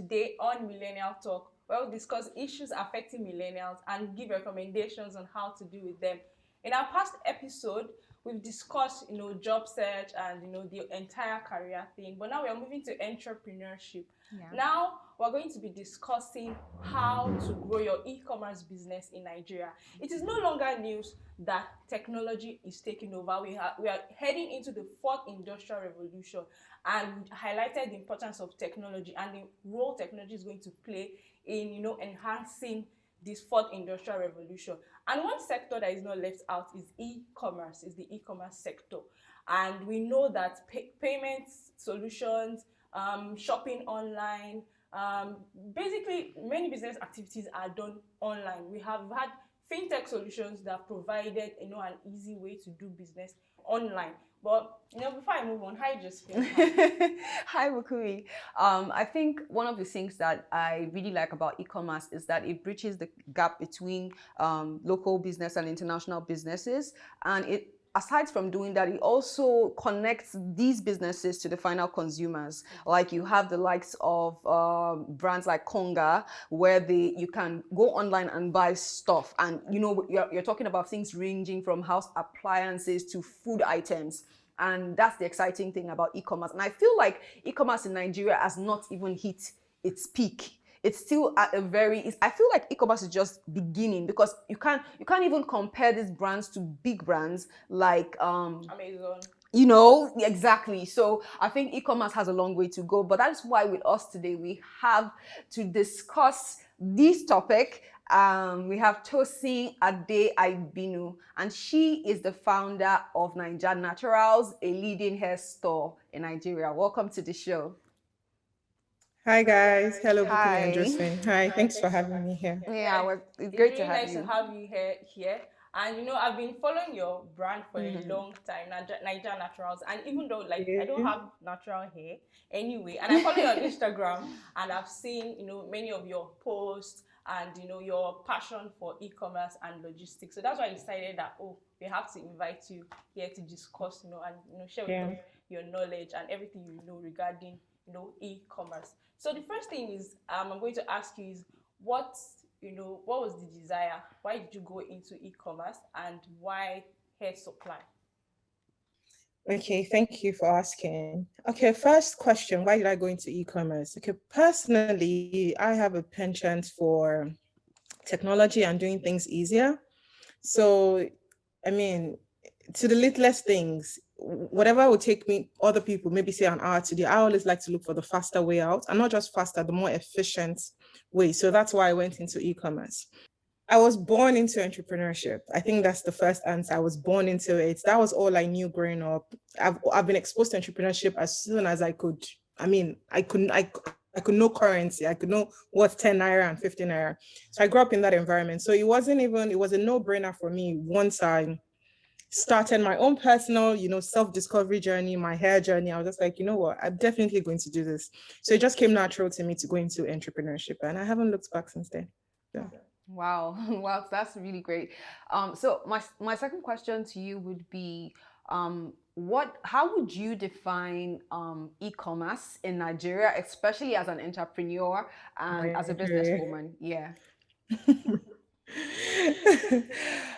today on Millennial Talk, where we'll discuss issues affecting millennials and give recommendations on how to deal with them. In our past episode, we've discussed, job search and the entire career thing. But now we are moving to entrepreneurship. Yeah. Now we're going to be discussing how to grow your e-commerce business in Nigeria. It is no longer news that technology is taking over. We are heading into the fourth industrial revolution, and we highlighted the importance of technology and the role technology is going to play in enhancing this fourth industrial revolution. And one sector that is not left out is e-commerce, is the e-commerce sector. And we know that payments solutions, shopping online, basically many business activities are done online. We have had fintech solutions that provided an easy way to do business online. But before I move on, how you just feel? Hi, Wakui. I think one of the things that I really like about e-commerce is that it bridges the gap between local business and international businesses, and it aside from doing that, it also connects these businesses to the final consumers. Like you have the likes of brands like Konga, where you can go online and buy stuff. And you're talking about things ranging from house appliances to food items. And that's the exciting thing about e-commerce. And I feel like e-commerce in Nigeria has not even hit its peak. It's still at a I feel like e-commerce is just beginning, because you can't even compare these brands to big brands like Amazon. Exactly. So I think e-commerce has a long way to go, but that's why with us today we have to discuss this topic. We have Tosin Ade Aibinu, and she is the founder of Naija Naturals, a leading hair store in Nigeria. Welcome to the show. Hi guys, hello Bukumi and Hi. Josephine. Hi, thanks for having me here. Yeah, it's It's great really to have nice you. to have you here. And I've been following your brand for a long time, Naija Naturals. And even though I don't have natural hair anyway, and I follow you on Instagram, and I've seen many of your posts and your passion for e-commerce and logistics. So that's why I decided that we have to invite you here to discuss and share with us your knowledge and everything you know regarding e-commerce. So the first thing is I'm going to ask you is what was the desire? Why did you go into e-commerce, and why hair supply? Okay, thank you for asking. Okay, first question, why did I go into e-commerce? Okay, personally, I have a penchant for technology and doing things easier. So, I mean, to the littlest things, whatever would take me, other people, maybe say an hour to do, I always like to look for the faster way out, and not just faster, the more efficient way. So that's why I went into e-commerce. I was born into entrepreneurship. I think that's the first answer. I was born into it. That was all I knew growing up. I've been exposed to entrepreneurship as soon as I could. I could know currency. I could know what's 10 naira and 15 naira. So I grew up in that environment. So it was a no-brainer for me once I started my own personal, self-discovery journey, my hair journey. I was just like, you know what, I'm definitely going to do this. So it just came natural to me to go into entrepreneurship, and I haven't looked back since then. Yeah. Wow, wow, that's really great. So my second question to you would be, how would you define e-commerce in Nigeria, especially as an entrepreneur and as a businesswoman? Yeah.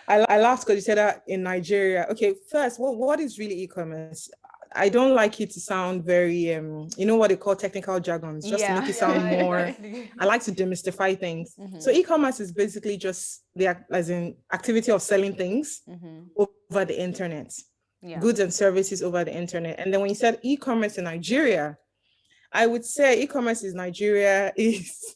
I laughed because you said that in Nigeria. Okay, first, what is really e-commerce? I don't like it to sound very, what they call technical jargons, just to make it sound more. I like to demystify things. So e-commerce is basically just as in activity of selling things over the internet, goods and services over the internet. And then when you said e-commerce in Nigeria, I would say e-commerce in Nigeria is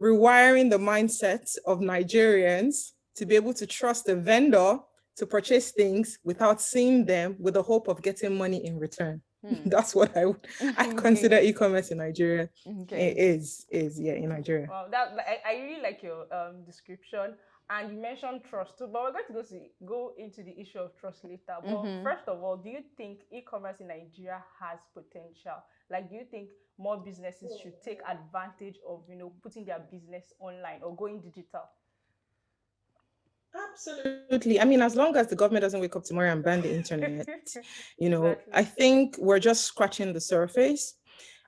rewiring the mindset of Nigerians to be able to trust the vendor to purchase things without seeing them, with the hope of getting money in return. That's what I consider e-commerce in Nigeria. It is in Nigeria. Wow, I really like your description, and you mentioned trust too. But we're going to go into the issue of trust later. But first of all, do you think e-commerce in Nigeria has potential? Like, do you think more businesses should take advantage of putting their business online or going digital? Absolutely. I mean, as long as the government doesn't wake up tomorrow and ban the internet, exactly. I think we're just scratching the surface.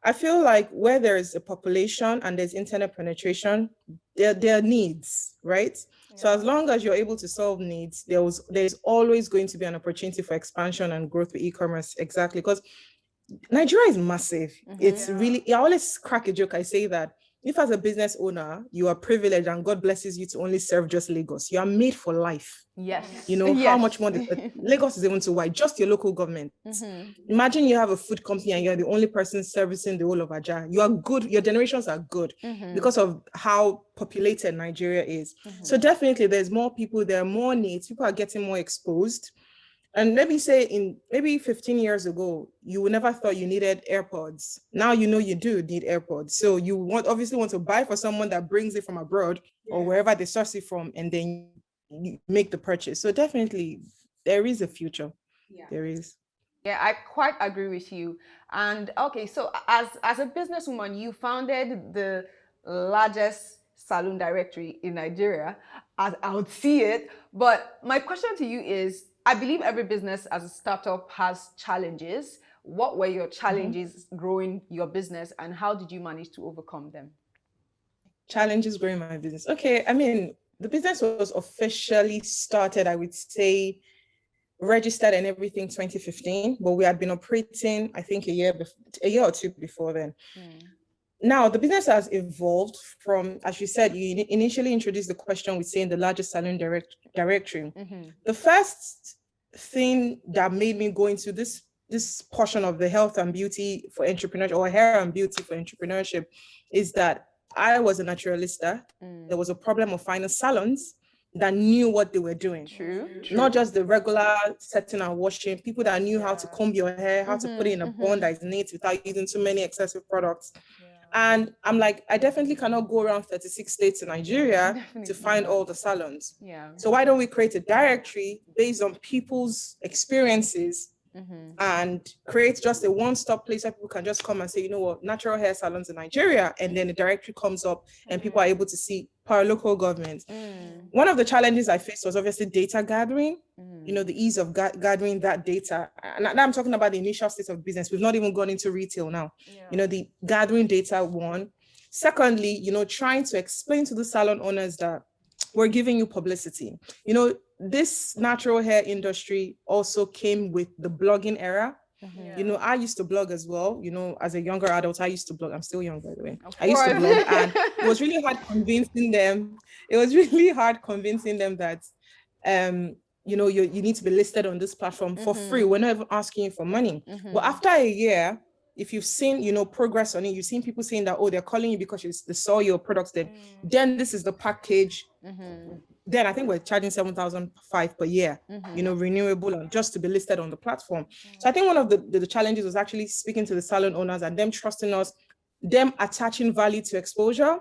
I feel like where there is a population and there's internet penetration, there are needs, right? So as long as you're able to solve needs, there's always going to be an opportunity for expansion and growth with e-commerce. Exactly. Because Nigeria is massive. It's really, I always crack a joke. I say that if as a business owner, you are privileged and God blesses you to only serve just Lagos, you are made for life. Yes. You know, how much more Lagos is even too wide, just your local government. Imagine you have a food company and you're the only person servicing the whole of Aja. You are good, your generations are good because of how populated Nigeria is. So definitely there's more people, there are more needs, people are getting more exposed. And let me say, in maybe 15 years ago, you would never thought you needed AirPods. Now you know you do need AirPods. So you obviously want to buy for someone that brings it from abroad or wherever they source it from, and then you make the purchase. So definitely there is a future. There is. Yeah, I quite agree with you. And okay, so as a businesswoman, you founded the largest salon directory in Nigeria, as I would see it. But my question to you is, I believe every business as a startup has challenges. What were your challenges growing your business, and how did you manage to overcome them? Challenges growing my business. Okay, I mean, the business was officially started, I would say, registered and everything 2015, but we had been operating, I think, a year or two before then. Now, the business has evolved from, as you said, you initially introduced the question with saying the largest salon directory. The first thing that made me go into this portion of the health and beauty for entrepreneurship, or hair and beauty for entrepreneurship, is that I was a naturalista. There was a problem of finding salons that knew what they were doing. True. Not just the regular setting and washing, people that knew how to comb your hair, how to put it in a bun that is neat without using too many excessive products. And I'm like, I definitely cannot go around 36 states in Nigeria to find all the salons. So why don't we create a directory based on people's experiences and create just a one-stop place where people can just come and say, you know what, natural hair salons in Nigeria, and then the directory comes up and people are able to see per local government. One of the challenges I faced was obviously data gathering, you know, the ease of gathering that data. And now I'm talking about the initial state of business. We've not even gone into retail now. You know, the gathering data, one. Secondly, you know, trying to explain to the salon owners that we're giving you publicity. You know, this natural hair industry also came with the blogging era. You know, I used to blog as well. You know, as a younger adult, I used to blog. I'm still young, by the way. I used to blog, and it was really hard convincing them. It was really hard convincing them that, you know, you need to be listed on this platform for free. We're not even asking you for money. But after a year, if you've seen, you know, progress on it, you've seen people saying that, oh, they're calling you because they saw your products, then this is the package. Then I think we're charging 7,500 per year, you know, renewable, and just to be listed on the platform. So I think one of the challenges was actually speaking to the salon owners and them trusting us, them attaching value to exposure.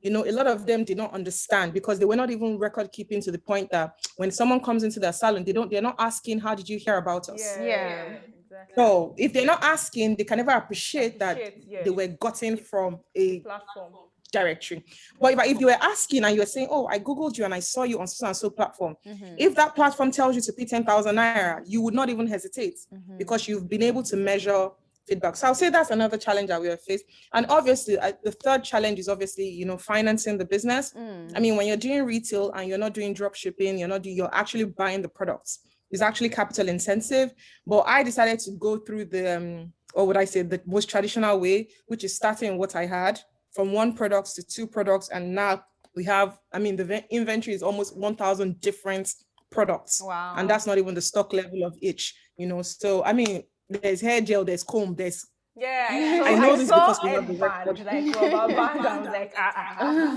You know, a lot of them did not understand because they were not even record keeping, to the point that when someone comes into their salon, they're not asking, how did you hear about us? Exactly. So if they're not asking, they can never appreciate that they were gotten from a platform directory. But if you were asking and you were saying, oh, I Googled you and I saw you on so and so platform, if that platform tells you to pay 10,000 naira, you would not even hesitate because you've been able to measure feedback. So I'll say that's another challenge that we have faced. And obviously, the third challenge is obviously, you know, financing the business. I mean, when you're doing retail and you're not doing drop shipping, you're actually buying the products. It's actually capital intensive. But I decided to go through the, or would I say, the most traditional way, which is starting what I had from one product to two products. And now we have, I mean, the inventory is almost 1,000 different products. Wow. And that's not even the stock level of each, you know. So, I mean, there's hair gel, there's comb, there's I know this because we have the record. like rubber band. I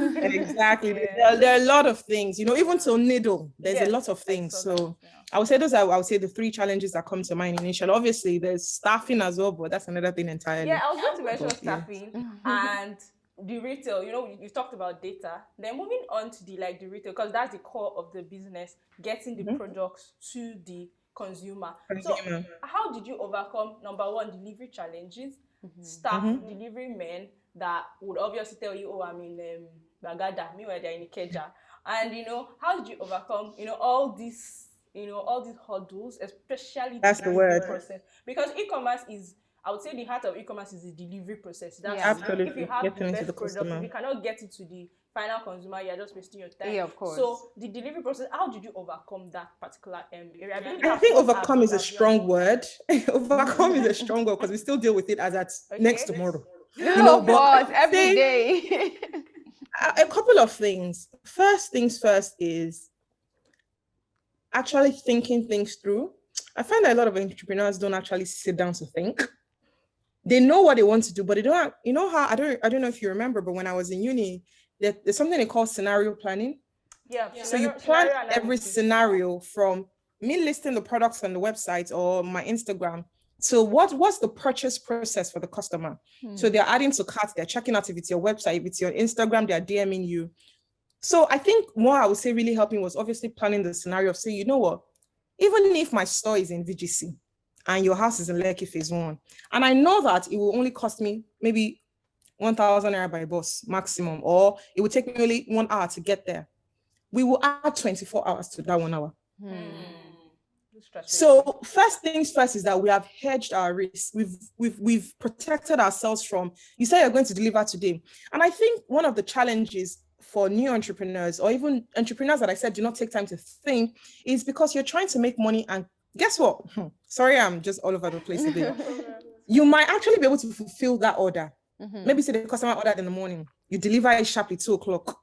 was like, Exactly. There are a lot of things, you know, even to needle, there's a lot of things. So I would say I would say the three challenges that come to mind initially. Obviously, there's staffing as well, but that's another thing entirely. Yeah, I was going to mention staffing and the retail. You know, you talked about data. Then moving on to the retail, because that's the core of the business, getting the products to the consumer. So how did you overcome, number one, delivery challenges, staff, delivery men that would obviously tell you, oh, I'm in Bagada, meanwhile they're in Ikeja. And, you know, how did you overcome, you know, all these hurdles, especially that's the word process? Because e-commerce is, I would say the heart of e-commerce is the delivery process. That's Yeah. if you Absolutely. have the Getting into the best product, if customer. you cannot get it to the final consumer, you're just wasting your time. Yeah, of course. So the delivery process, how did you overcome that particular area? I believe I that's think what overcome is a have you and strong your word. Overcome is a strong word because we still deal with it as at next okay. tomorrow. Of But I course, would every say day. a couple of things. First things first is actually thinking things through. I find that a lot of entrepreneurs don't actually sit down to think. They know what they want to do, but they don't. You know how I don't know if you remember, but when I was in uni, there's something they call scenario planning. Yeah, So you plan scenario every analysis. scenario from me listing the products on the website or my Instagram. So what's the purchase process for the customer? So they're adding to carts, they're checking out if it's your website, if it's your Instagram, they're DMing you. So I think what I would say really helping was obviously planning the scenario of saying, you know what, even if my store is in VGC and your house is in Lekki phase 1, and I know that it will only cost me maybe 1,000 naira by bus maximum, or it will take me only 1 hour to get there, we will add 24 hours to that 1 hour. So first things first is that we have hedged our risk. We've protected ourselves from, you say you're going to deliver today. And I think one of the challenges for new entrepreneurs or even entrepreneurs that I said do not take time to think is because you're trying to make money, and guess what? Sorry, I'm just all over the place today. You might actually be able to fulfill that order. Maybe say the customer ordered in the morning, you deliver it sharply 2 o'clock.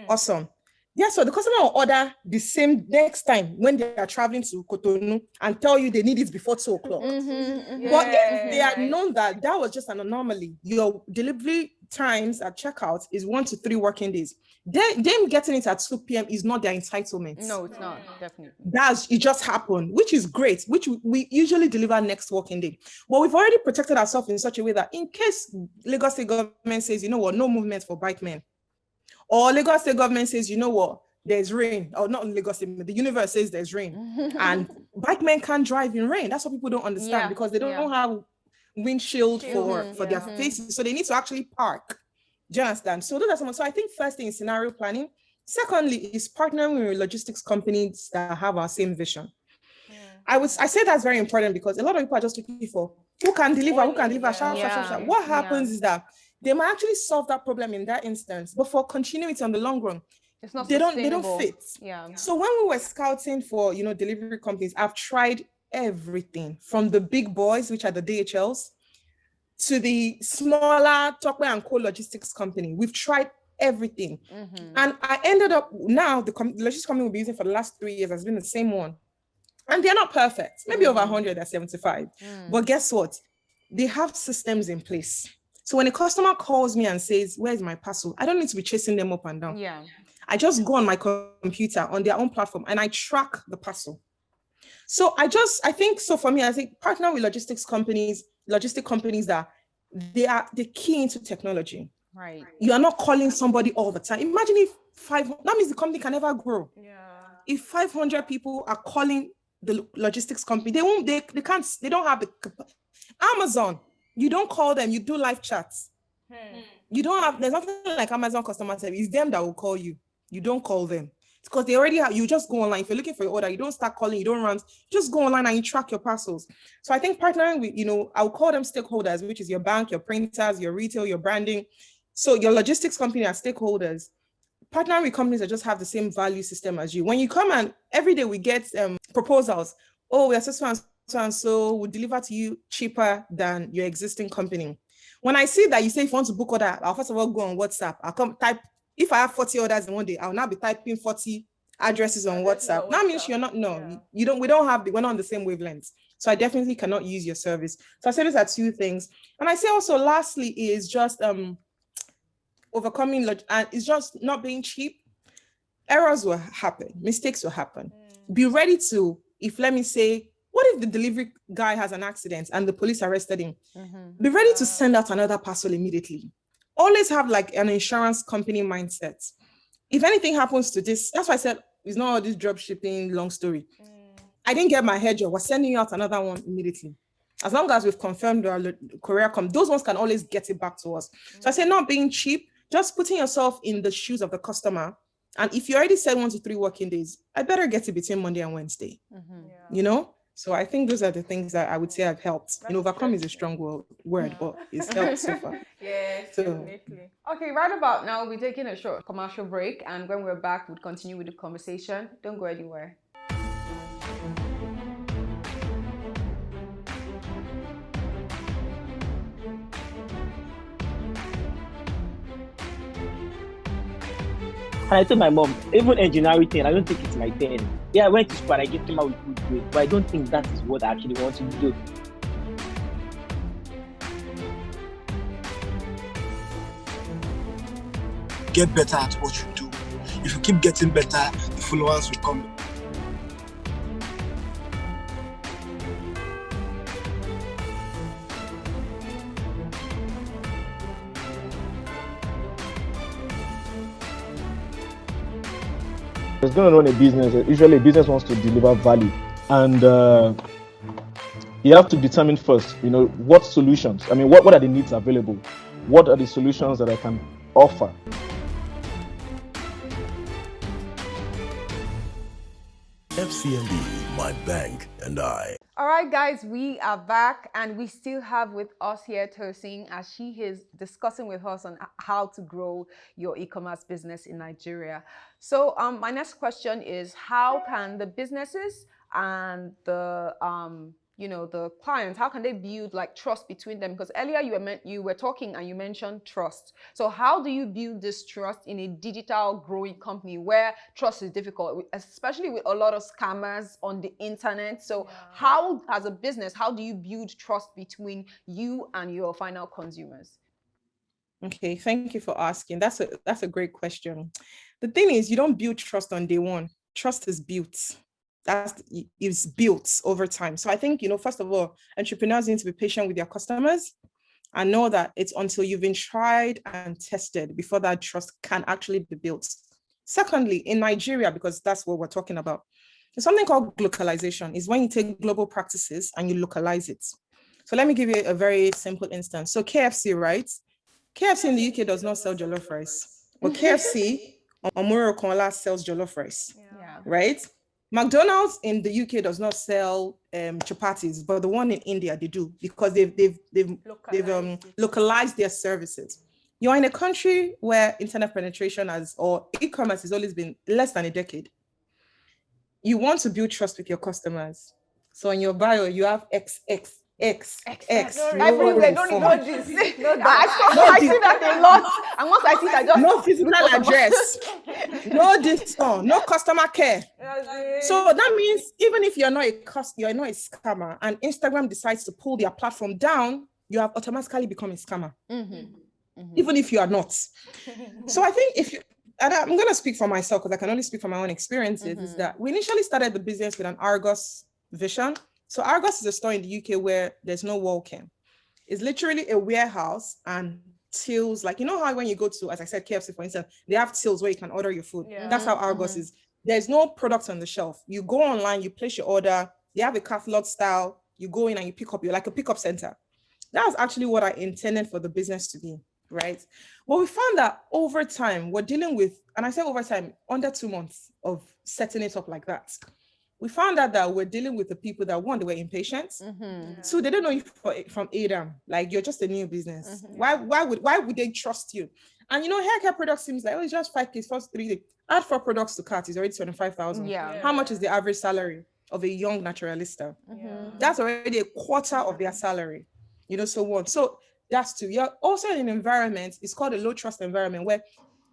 Awesome. Yeah, so the customer will order the same next time when they are traveling to Cotonou and tell you they need it before 2 o'clock. But if they are known that that was just an anomaly, your delivery times at checkout is 1 to 3 working days. Them getting it at 2 p.m. is not their entitlement. No, it's not, definitely. It just happened, which is great, which we usually deliver next working day. But we've already protected ourselves in such a way that in case Lagos State government says, you know what, no movement for bike men, or Lagos State government says, you know what, there's rain, or not in Lagos State, the universe says there's rain, and bike men can't drive in rain. That's what people don't understand, because they don't have windshield for their faces, so they need to actually park. Do you understand? So those are some. So I think first thing is scenario planning. Secondly is partnering with logistics companies that have our same vision. I say that's very important because a lot of people are just looking for who can deliver, sharp. What happens is that they might actually solve that problem in that instance, but for continuity on the long run, it's not they don't fit. Yeah. So when we were scouting for delivery companies, I've tried everything from the big boys, which are the DHLs, to the smaller Tokwe and Co logistics company. We've tried everything, and I ended up now the logistics company we've been using for the last 3 years has been the same one. And they're not perfect, maybe over 100, they're 75. But guess what? They have systems in place. So when a customer calls me and says, where's my parcel? I don't need to be chasing them up and down. Yeah. I just go on my computer on their own platform and I track the parcel. So I think, so for me, I think partner with logistic companies that they key into technology. Right. You are not calling somebody all the time. Imagine if that means the company can never grow. Yeah. If 500 people are calling the logistics company, they don't have the Amazon. You don't call them, you do live chats. There's nothing like Amazon customer service. It's them that will call you. You don't call them. It's because they already have, you just go online. If you're looking for your order, you don't start calling, you don't run, just go online and you track your parcels. So I think partnering with, I'll call them stakeholders, which is your bank, your printers, your retail, your branding. So your logistics company are stakeholders. Partnering with companies that just have the same value system as you. When you come and every day we get proposals, we are so and so, we'll deliver to you cheaper than your existing company. When I see that you say if you want to book order, I'll first of all go on WhatsApp. I'll come type, if I have 40 orders in one day, I'll now be typing 40 addresses on WhatsApp. That means we're not on the same wavelength. So I definitely cannot use your service. So I say these are 2 things. And I say also lastly is just overcoming, and it's just not being cheap. Errors will happen, mistakes will happen. Be ready to, let me say, what if the delivery guy has an accident and the police arrested him? Be ready to send out another parcel immediately. Always have like an insurance company mindset. If anything happens to this, that's why I said it's not all this drop shipping, long story. I didn't get my head job, we're sending out another one immediately. As long as we've confirmed our courier those ones can always get it back to us. So I say not being cheap, just putting yourself in the shoes of the customer. And if you already said 1 to 3 working days, I better get it between Monday and Wednesday. So I think those are the things that I would say have helped. That's Overcome is a interesting. strong word, but it's helped so far. Yes, So definitely. Okay, right about now, we'll be taking a short commercial break, and when we're back, we'll continue with the conversation. Don't go anywhere. And I told my mom, even engineering thing, I don't think it's my thing. Yeah, I went to school and I came out with good grades, but I don't think that is what I actually want to do. Get better at what you do. If you keep getting better, the followers will come. It's going to run a business. Usually, a business wants to deliver value, and you have to determine first, what solutions. I mean, what are the needs available? What are the solutions that I can offer? FCMB, my bank and I. All right, guys, we are back, and we still have with us here Tosin, as she is discussing with us on how to grow your e-commerce business in Nigeria. So, my next question is, how can the businesses and the the clients, how can they build like trust between them? Because earlier you were talking and you mentioned trust. So how do you build this trust in a digital growing company where trust is difficult, especially with a lot of scammers on the internet? So how, as a business, how do you build trust between you and your final consumers? okay, thank you for asking. That's a great question. The thing is, you don't build trust on day one. Trust is built. Is built over time. So I think, first of all, entrepreneurs need to be patient with their customers and know that it's until you've been tried and tested before that trust can actually be built. Secondly, in Nigeria, because that's what we're talking about, there's something called localization. Is when you take global practices and you localize it. So let me give you a very simple instance. So KFC, right? KFC in the UK does not sell jollof rice, but KFC on Muro sells jollof rice, right? McDonald's in the UK does not sell chapatis, but the one in India they do, because they've localized their services. You're in a country where internet penetration or e-commerce has always been less than a decade. You want to build trust with your customers. So in your bio, you have XXX. Everywhere, don't know this. I see that a lot. And once I see that, just no physical address, no discount, no customer care. So that means even if you're not a scammer, and Instagram decides to pull their platform down, you have automatically become a scammer, even if you are not. So I think and I'm going to speak for myself because I can only speak from my own experiences, is that we initially started the business with an Argos vision. So Argos is a store in the UK where there's no walk-in. It's literally a warehouse and tills, like, how when you go to, as I said, KFC, for instance, they have tills where you can order your food. That's how Argos is. There's no products on the shelf. You go online, you place your order, they have a catalog style, you go in and you pick up, you're like a pickup center. That's actually what I intended for the business to be, right? Well, we found that over time, we're dealing with, and I say over time, under 2 months of setting it up like that, we found out that we're dealing with the people that, one, they were impatient. Two, they don't know you from Adam. Like, you're just a new business. Why would they trust you? And hair care products seems like, it's just 5K first 3 days. Add 4 products to cart, is already 25,000. How much is the average salary of a young naturalista? That's already a quarter of their salary. So what? So that's two. You're also in an environment, it's called a low trust environment, where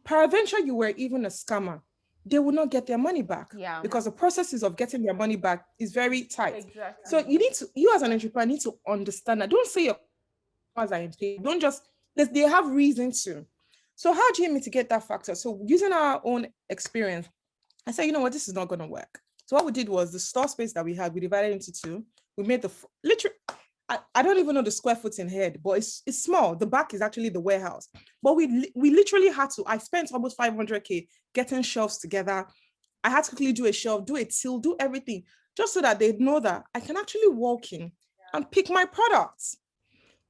peradventure you were even a scammer, they will not get their money back, because the processes of getting their money back is very tight. Exactly. So you as an entrepreneur need to understand that. Don't say your customers are in pain. Don't just, they have reason to. So how do you mitigate that factor? So using our own experience, I said, this is not going to work. So what we did was, the store space that we had, we divided into 2. We made literally, I don't even know the square foot in head, but it's small. The back is actually the warehouse. But we literally had to, I spent almost 500K getting shelves together. I had to quickly do a shelf, do a till, do everything, just so that they'd know that I can actually walk in and pick my products.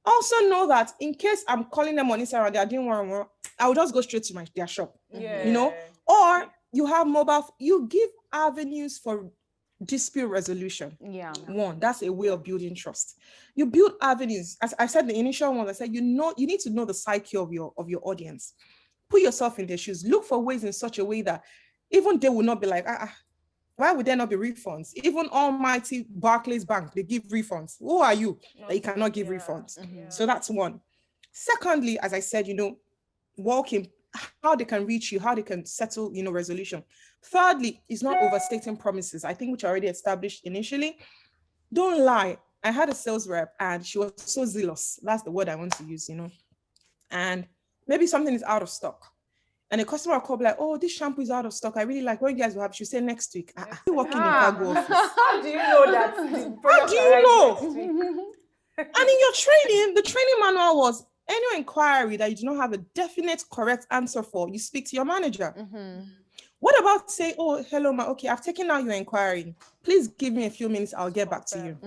Also know that in case I'm calling them on Instagram, they are doing one, I will just go straight to their shop. Or you have mobile, you give avenues for dispute resolution. Yeah. One, that's a way of building trust. You build avenues. As I said, the initial one, I said, you need to know the psyche of your audience. Put yourself in their shoes. Look for ways in such a way that even they will not be like, why would there not be refunds? Even almighty Barclays Bank, they give refunds. Who are you that you cannot give refunds? So that's one. Secondly, as I said, walking, how they can reach you, how they can settle, resolution. Thirdly, is not overstating promises. I think which I already established initially. Don't lie. I had a sales rep and she was so zealous. That's the word I want to use, and maybe something is out of stock. And a customer will call like, oh, this shampoo is out of stock. I really like when you guys will have. She'll say next week. You working in cargo office. How do you know that? How do you know? And in your training, the training manual was any inquiry that you do not have a definite correct answer for, you speak to your manager. What about say, oh, hello, okay, I've taken out your inquiry. Please give me a few minutes. I'll get back to you.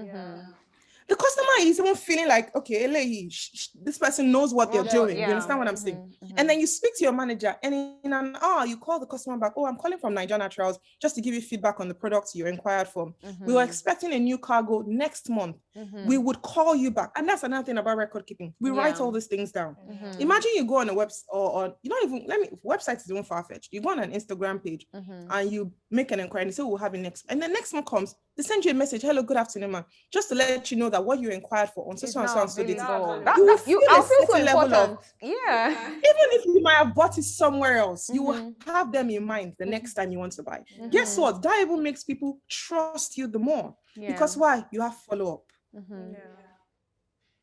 The customer is even feeling like, okay, this person knows what they're doing. You understand what I'm saying? And then you speak to your manager and in an hour, you call the customer back. Oh, I'm calling from Niger Naturals just to give you feedback on the products you inquired for. We were expecting a new cargo next month. We would call you back. And that's another thing about record keeping. We write all these things down. Imagine you go on a website or you don't even, website is even far-fetched. You go on an Instagram page and you make an inquiry and say, we'll have it next. And the next one comes, they send you a message. Hello, good afternoon, ma'am. Just to let you know that what you inquired for on so and so and so date. I'll feel so important. Even if you might have bought it somewhere else, you will have them in mind the next time you want to buy. Guess what? That even makes people trust you the more. Because why? You have follow-up.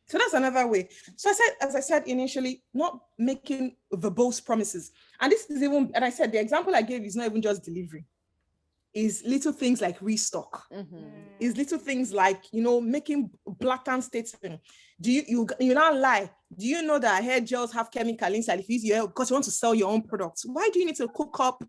So that's another way. So as I said initially, not making verbose promises. And this is even, and I said, the example I gave is not even just delivery. Is little things like restock. Is little things like, making blatant statements. Do you not lie? Do you know that hair gels have chemical inside if you use your hair because you want to sell your own products? Why do you need to cook up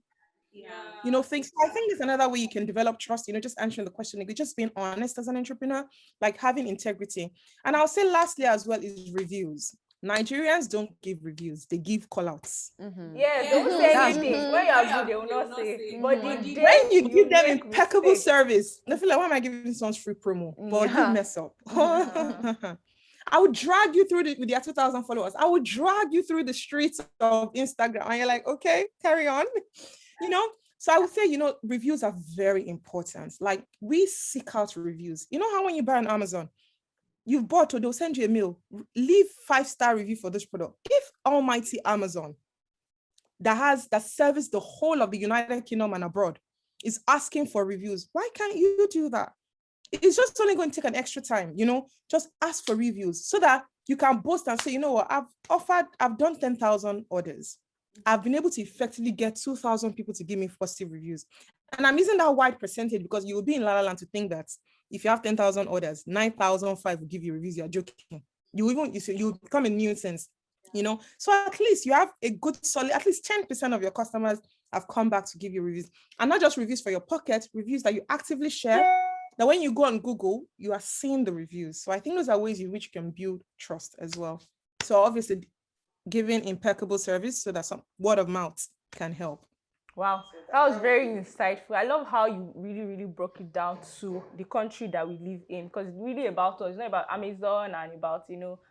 things? I think there's another way you can develop trust, just answering the question, just being honest as an entrepreneur, like having integrity. And I'll say lastly as well is reviews. Nigerians don't give reviews, they give call-outs. Yeah, don't say anything. When you are good, they will not say. But when you give them impeccable service, they feel like, why am I giving someone's free promo? But you mess up. I would drag you through with your 2,000 followers. I would drag you through the streets of Instagram. And you're like, okay, carry on. So I would say, reviews are very important. Like we seek out reviews. You know how when you buy on Amazon, you've bought or they'll send you a mail, leave 5-star review for this product. If almighty Amazon that service the whole of the United Kingdom and abroad is asking for reviews, why can't you do that? It's just only going to take an extra time, just ask for reviews so that you can boast and say, you know what, I've done 10,000 orders. I've been able to effectively get 2,000 people to give me positive reviews. And I'm using that wide percentage because you will be in La La Land to think that if you have 10,000 orders, 9,005 will give you reviews. You're joking. You become a nuisance, So at least you have a good solid, at least 10% of your customers have come back to give you reviews. And not just reviews for your pocket, reviews that you actively share, that when you go on Google, you are seeing the reviews. So I think those are ways in which you can build trust as well. So obviously giving impeccable service so that some word of mouth can help. Wow, that was very insightful. I love how you really, really broke it down to the country that we live in, because it's really about us. It's not about Amazon and about,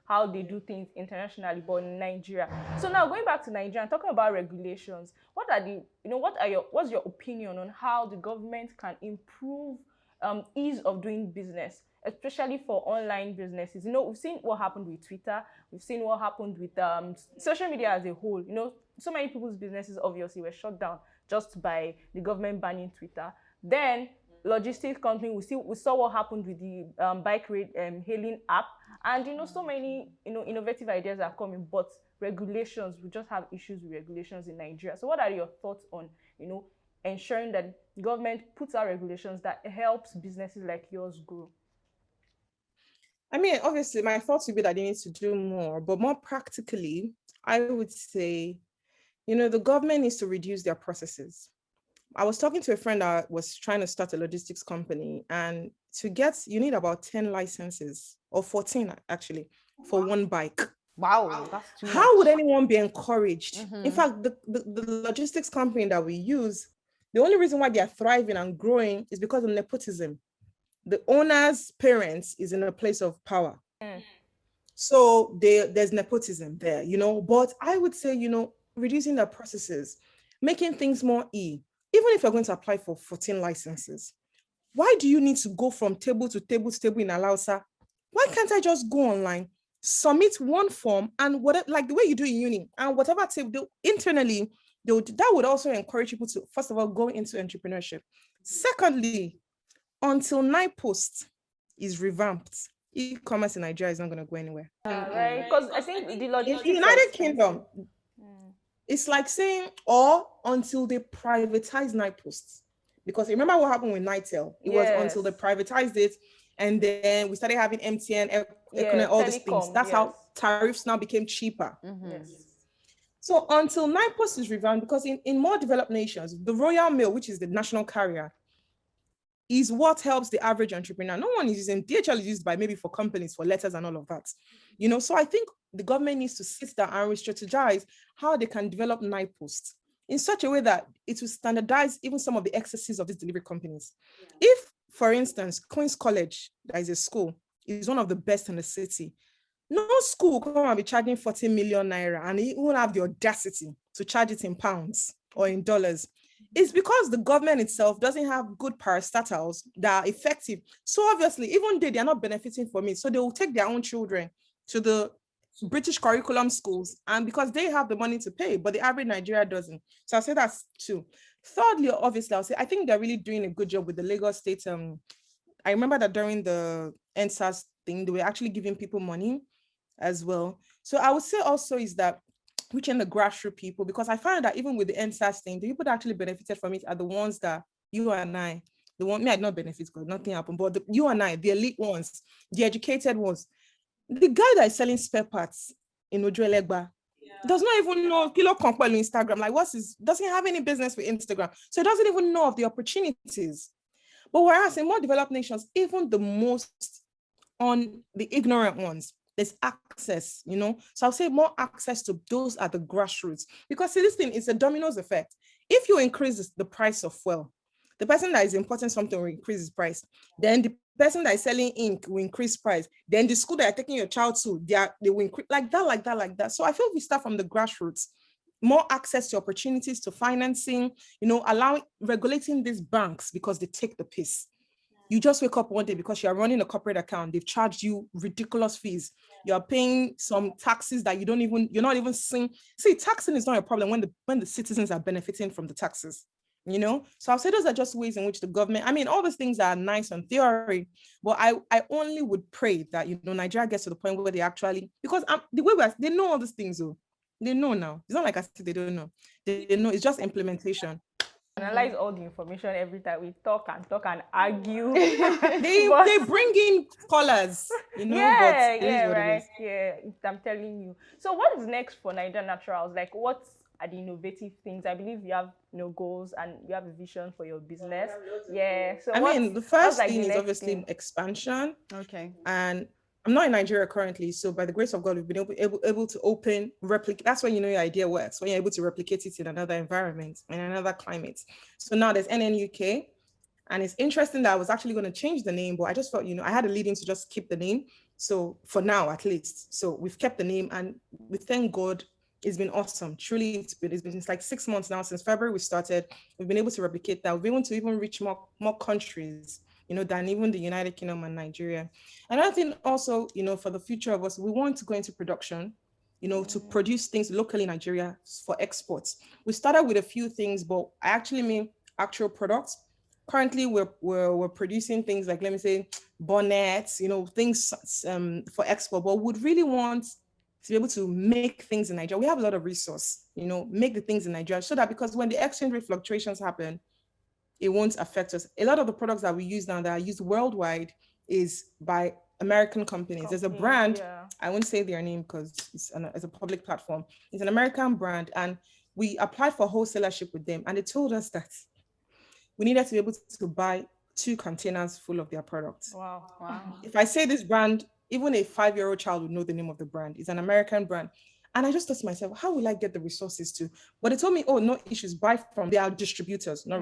how they do things internationally, but in Nigeria. So now going back to Nigeria and talking about regulations, what's your opinion on how the government can improve ease of doing business, especially for online businesses? We've seen what happened with Twitter. We've seen what happened with social media as a whole. So many people's businesses obviously were shut down just by the government banning Twitter. Then logistics company, we saw what happened with the bike hailing app, and so many innovative ideas are coming, but regulations, we just have issues with regulations in Nigeria. So what are your thoughts on ensuring that government puts out regulations that helps businesses like yours grow? I mean, obviously my thoughts would be that they need to do more, but more practically, I would say, the government needs to reduce their processes. I was talking to a friend that was trying to start a logistics company, and you need about 10 licenses, or 14 actually, for one bike. Wow, that's too much. How would anyone be encouraged? In fact, the logistics company that we use, The only reason why they are thriving and growing is because of nepotism. The owner's parents is in a place of power. So there's nepotism there, but I would say, reducing the processes, making things more even if you're going to apply for 14 licenses, why do you need to go from table to table to table in Alausa? Why can't I just go online, submit one form, and whatever, like the way you do in uni, and whatever table internally, that would also encourage people to, first of all, go into entrepreneurship. Secondly, until NIPOST is revamped, e-commerce in Nigeria is not going to go anywhere. Right, because I think the In the logistics United Kingdom, it's like saying, or until they privatize NIPOST. Because remember what happened with Nitel? It was until they privatized it, and then we started having MTN, all these things. That's how tariffs now became cheaper. So until NIPOST is revamped, because in more developed nations, the Royal Mail, which is the national carrier, is what helps the average entrepreneur. No one is using DHL, is used by maybe for companies, for letters and all of that. So I think the government needs to sit down and re-strategize how they can develop NIPOST in such a way that it will standardize even some of the excesses of these delivery companies. If, for instance, Queen's College, that is a school, is one of the best in the city, no school will come and be charging 40 million naira, and it won't have the audacity to charge it in pounds or in dollars. It's because the government itself doesn't have good parastatals that are effective. So obviously, even they are not benefiting from it. So they will take their own children to the British curriculum schools, and because they have the money to pay, but the average Nigeria doesn't. So I'll say that's two. Thirdly, obviously, I'll say I think they're really doing a good job with the Lagos State. I remember that during the NSAS thing, they were actually giving people money as well. So I would say also is that reaching the grassroots people, because I found that even with the NSAS thing, the people that actually benefited from it are the ones that you and I, the one, me, I did not benefit because nothing happened, but you and I, the elite ones, the educated ones, the guy that is selling spare parts in Ojuelegba does not even know Kilo Kompelu Instagram. Like, doesn't have any business with Instagram. So he doesn't even know of the opportunities. But whereas in more developed nations, even the most on the ignorant ones, there's access, So I'll say more access to those at the grassroots. Because see, this thing is a dominoes effect. If you increase the price of fuel, the person that is importing something will increase his price. Then the person that is selling ink will increase price. Then the school that you're taking your child to, they will increase like that. So I feel we start from the grassroots, more access to opportunities, to financing, regulating these banks because they take the piss. You just wake up one day because you're running a corporate account. They've charged you ridiculous fees. You're paying some taxes that you're not even seeing. See, taxing is not a problem when the citizens are benefiting from the taxes. So I'll say those are just ways in which the government, all those things are nice on theory, but I only would pray that, Nigeria gets to the point where they actually, because the way they know all these things, though. They know now. It's not like I said they don't know. They know. It's just implementation. Analyze all the information every time we talk and argue. they bring in scholars, Yeah, but it is what right. it is. Yeah, I'm telling you. So what is next for Nigerian Naturals? Like, what are the innovative things? I believe you have goals and you have a vision for your business. Yeah. So the first like thing the is next obviously thing? expansion. Okay. And I'm not in Nigeria currently, so by the grace of God, we've been able to open, replicate. That's when your idea works, when you're able to replicate it in another environment, in another climate. So now there's NNUK, and it's interesting that I was actually going to change the name, but I just felt, I had a lead in to just keep the name. So for now, at least, so we've kept the name, and we thank God. It's been awesome. Truly, it's been like 6 months now since February we started. We've been able to replicate that. We've been able to even reach more countries, than even the United Kingdom and Nigeria. Another thing also, for the future of us, we want to go into production, to produce things locally in Nigeria for exports. We started with a few things, but I actually mean actual products. Currently, we're producing things like, let me say, bonnets, things for export, but would really want to be able to make things in Nigeria. We have a lot of resource, make the things in Nigeria so that, because when the exchange rate fluctuations happen, it won't affect us. A lot of the products that we use now that are used worldwide is by American companies. There's a brand, I won't say their name because it's a public platform. It's an American brand, and we applied for wholesalership with them, and they told us that we needed to be able to buy 2 containers full of their products. Wow. If I say this brand, even a 5-year-old child would know the name of the brand. It's an American brand. And I just thought to myself, how will I get the resources to? But they told me, oh, no issues, buy from their distributors. Not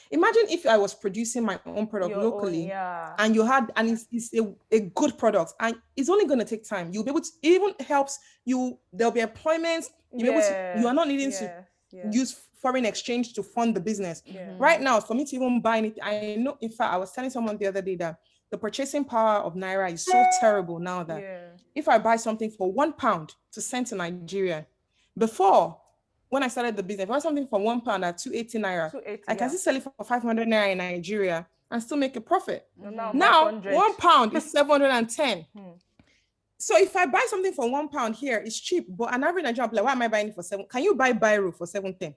Imagine if I was producing my own product Your locally, own, and you had, and it's a good product, and it's only going to take time. You'll be able to, it even helps you, there'll be employment, you'll be able to, you are not needing to use foreign exchange to fund the business. Right now, for me to even buy anything, I know, in fact, I was telling someone the other day that the purchasing power of Naira is so terrible now that if I buy something for £1 to send to Nigeria, before, when I started the business, if I buy something for £1 at 280 Naira, 280, I can still sell it for 500 Naira in Nigeria and still make a profit. Now, £1 is 710. So if I buy something for £1 here, it's cheap, but an average Nigerian, like, why am I buying it for 7? Can you buy Biro for 710?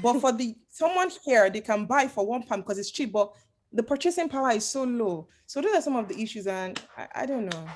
But for someone here, they can buy for £1 because it's cheap, but the purchasing power is so low. So those are some of the issues, and I don't know.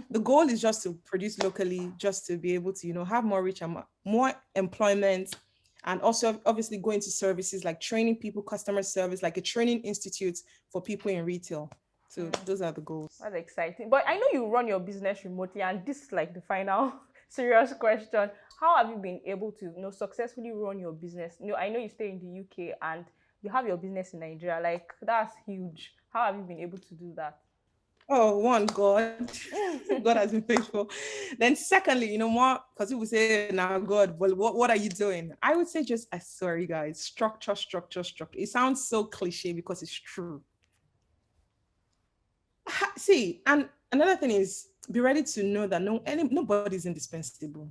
The goal is just to produce locally, just to be able to, have more reach and more employment, and also obviously go into services like training people, customer service, like a training institute for people in retail. So those are the goals. That's exciting. But I know you run your business remotely, and this is like the final serious question. How have you been able to, successfully run your business? I know you stay in the UK and you have your business in Nigeria. Like, that's huge. How have you been able to do that? Oh, one, God. God has been faithful. Then secondly, more, because people say, now, God, well, what are you doing? I would say just, sorry, guys, structure. It sounds so cliche because it's true. See, and another thing is, be ready to know that nobody's indispensable.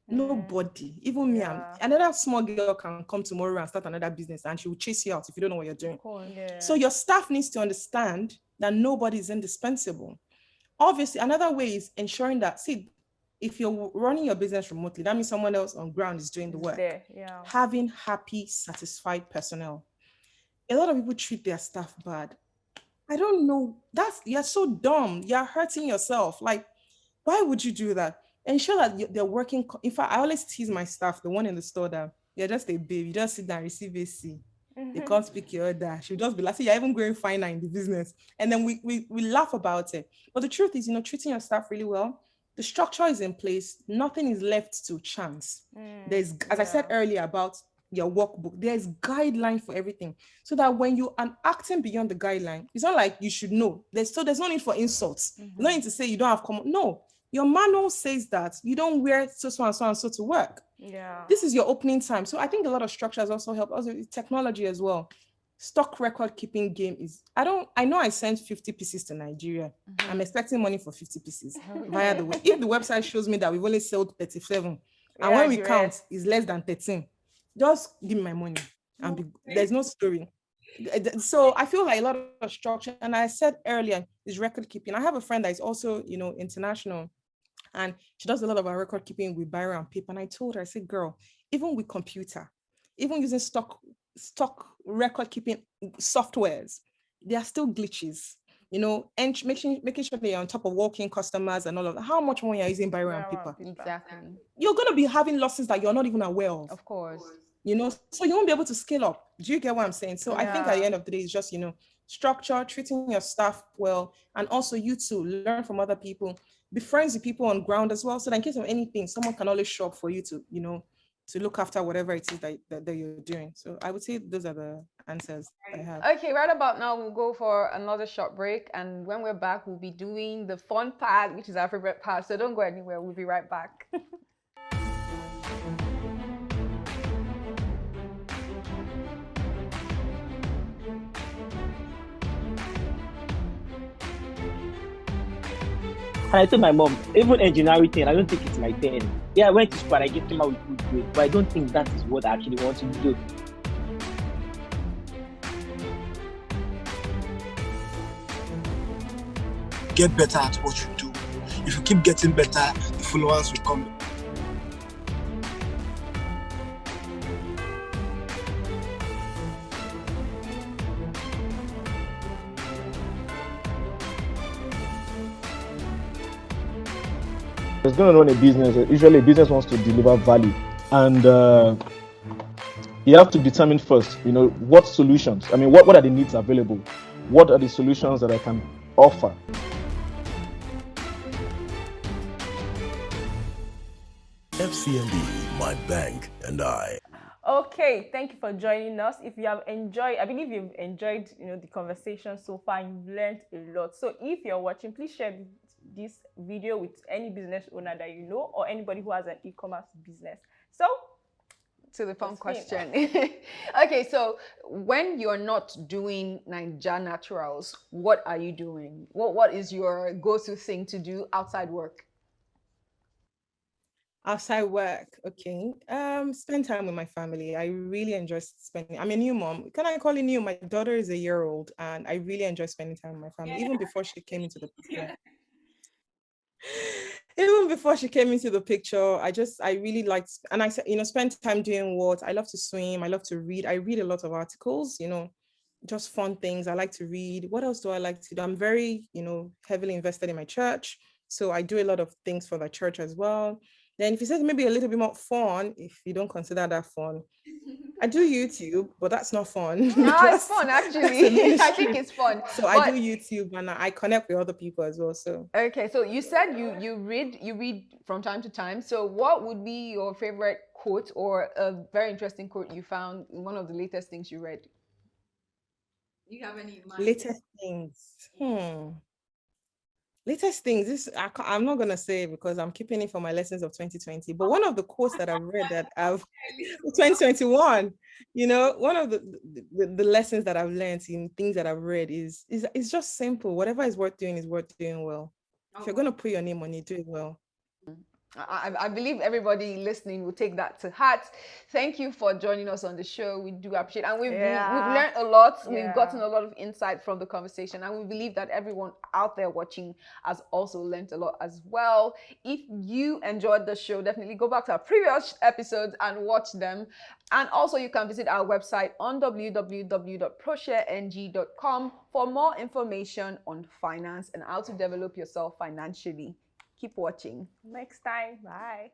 Nobody, even me, another small girl can come tomorrow and start another business, and she will chase you out if you don't know what you're doing. So your staff needs to understand that nobody is indispensable. Obviously, another way is ensuring that, see, if you're running your business remotely, that means someone else on ground is doing the work. Having happy, satisfied personnel. A lot of people treat their staff bad. I don't know. You're so dumb. You're hurting yourself. Like, why would you do that? Ensure that they're working. In fact, I always tease my staff, the one in the store, that you're just a babe. You just sit down and receive a C. They can't speak your order. She'll just be like, see, you're even going finer in the business. And then we laugh about it. But the truth is, treating your staff really well. The structure is in place. Nothing is left to chance. There's, as I said earlier about your workbook, there's guideline for everything. So that when you are acting beyond the guideline, it's not like you should know. There's no need for insults. No need to say you don't have common. No. Your manual says that you don't wear so and so to work. This is your opening time. So I think a lot of structures also help. Also technology as well. Stock record keeping game is, I know I sent 50 pieces to Nigeria. I'm expecting money for 50 pieces via the web. If the website shows me that we've only sold 37, and when we count, it's less than 13, just give me my money. There's no story. So I feel like a lot of structure, and I said earlier, is record keeping. I have a friend that is also, international, and she does a lot of our record keeping with Biro and paper. And I told her, I said, girl, even with computer, even using stock record keeping softwares, there are still glitches, and making sure they're on top of walking customers and all of that. How much more you're using Biro and paper? Exactly. You're going to be having losses that you're not even aware of. Of course. So you won't be able to scale up. Do you get what I'm saying? So I think at the end of the day, it's just, structure, treating your staff well, and also you to learn from other people, be friends with people on ground as well. So that in case of anything, someone can always show up for you to, to look after whatever it is that you're doing. So I would say those are the answers I have. Okay, right about now, we'll go for another short break. And when we're back, we'll be doing the fun part, which is our favorite part. So don't go anywhere. We'll be right back. And I told my mom, even engineering thing, I don't think it's my thing. Yeah, I went to school and I came out with good grades, but I don't think that is what I actually want to do. Get better at what you do. If you keep getting better, the followers will come. It's going to run a business. Usually, a business wants to deliver value, and you have to determine first, what solutions. I mean, what are the needs available? What are the solutions that I can offer? CMB, my bank and I. Okay, thank you for joining us. If you have enjoyed, I believe you've enjoyed, the conversation so far. You've learned a lot. So if you're watching, please share this video with any business owner that you know or anybody who has an e-commerce business. So, to the fun Let's question. Okay, so when you're not doing Ninja Naturals, what are you doing? What is your go-to thing to do outside work? Outside work, okay. Spend time with my family. I really enjoy spending. I'm a new mom. Can I call it new? My daughter is a year old, and I really enjoy spending time with my family, even before she came into the picture. Even before she came into the picture, I really liked, and I said, spend time doing what? I love to swim. I love to read. I read a lot of articles, just fun things. I like to read. What else do I like to do? I'm very, heavily invested in my church. So I do a lot of things for the church as well. Then if you said maybe a little bit more fun, if you don't consider that fun, I do YouTube, but that's not fun. No, it's fun That's a actually. I think ministry. it's fun. So I do But YouTube and I connect with other people as well. So okay, so you said you read from time to time. So what would be your favorite quote or a very interesting quote you found in one of the latest things you read? Do you have any in mind? latest things. Latest things. I'm not gonna say because I'm keeping it for my lessons of 2020. But one of the quotes that I've read that I've 2021, one of the lessons that I've learned in things that I've read is it's just simple. Whatever is worth doing is worth doing well. If you're gonna put your name on it, do it well. I believe everybody listening will take that to heart. Thank you for joining us on the show. We do appreciate it. And we've learned a lot. We've gotten a lot of insight from the conversation. And we believe that everyone out there watching has also learned a lot as well. If you enjoyed the show, definitely go back to our previous episodes and watch them. And also you can visit our website on www.proshareng.com for more information on finance and how to develop yourself financially. Keep watching. next time. Bye.